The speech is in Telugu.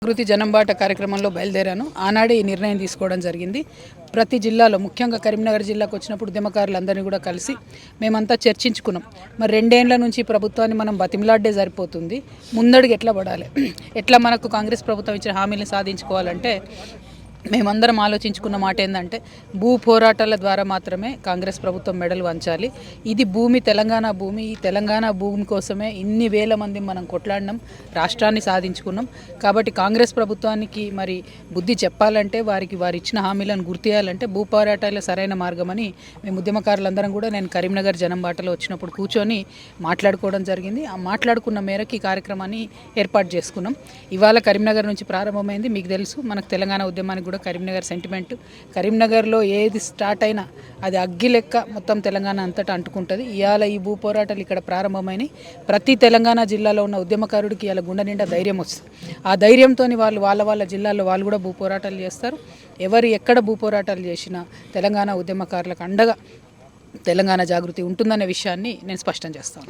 జాగృతి జనంబాట కార్యక్రమంలో బయలుదేరాను. ఆనాడే ఈ నిర్ణయం తీసుకోవడం జరిగింది. ప్రతి జిల్లాలో ముఖ్యంగా కరీంనగర్ జిల్లాకు వచ్చినప్పుడు ఉద్యమకారులందరినీ కూడా కలిసి మేమంతా చర్చించుకున్నాం. మరి 2 ఏళ్ల నుంచి ప్రభుత్వాన్ని మనం బతిమలాడ్డే సరిపోతుంది, ముందడుగు ఎట్లా పడాలి, ఎట్లా మనకు కాంగ్రెస్ ప్రభుత్వం ఇచ్చిన హామీలను సాధించుకోవాలంటే మేమందరం ఆలోచించుకున్న మాట ఏంటంటే భూ పోరాటాల ద్వారా మాత్రమే కాంగ్రెస్ ప్రభుత్వం మెడలు వంచాలి. ఇది భూమి తెలంగాణ భూమి, ఈ తెలంగాణ భూమి కోసమే ఇన్ని వేల మంది మనం కొట్లాడినాం, రాష్ట్రాన్ని సాధించుకున్నాం. కాబట్టి కాంగ్రెస్ ప్రభుత్వానికి మరి బుద్ధి చెప్పాలంటే వారు ఇచ్చిన హామీలను గుర్తియాలంటే భూ పోరాటాలే సరైన మార్గమని మేము ఉద్యమకారులందరం కూడా నేను కరీంనగర్ జనం బాటలో వచ్చినప్పుడు కూర్చొని మాట్లాడుకోవడం జరిగింది. ఆ మాట్లాడుకున్న మేరకు ఈ కార్యక్రమాన్ని ఏర్పాటు చేసుకున్నాం. ఇవాళ కరీంనగర్ నుంచి ప్రారంభమైంది. మీకు తెలుసు, మనకు తెలంగాణ ఉద్యమానికి కూడా కరీంనగర్ సెంటిమెంట్. కరీంనగర్లో ఏది స్టార్ట్ అయినా అది అగ్గి లెక్క మొత్తం తెలంగాణ అంతటా అంటుకుంటుంది. ఇవాళ ఈ భూ పోరాటాలు ఇక్కడ ప్రారంభమైనవి. ప్రతి తెలంగాణ జిల్లాలో ఉన్న ఉద్యమకారుడికి ఇవాళ గుండె నిండా ధైర్యం వస్తుంది. ఆ ధైర్యంతో వాళ్ళు వాళ్ళ జిల్లాల్లో వాళ్ళు కూడా భూ పోరాటాలు చేస్తారు. ఎవరు ఎక్కడ భూ పోరాటాలు చేసినా తెలంగాణ ఉద్యమకారులకు అండగా తెలంగాణ జాగృతి ఉంటుందనే విషయాన్ని నేను స్పష్టం చేస్తాను.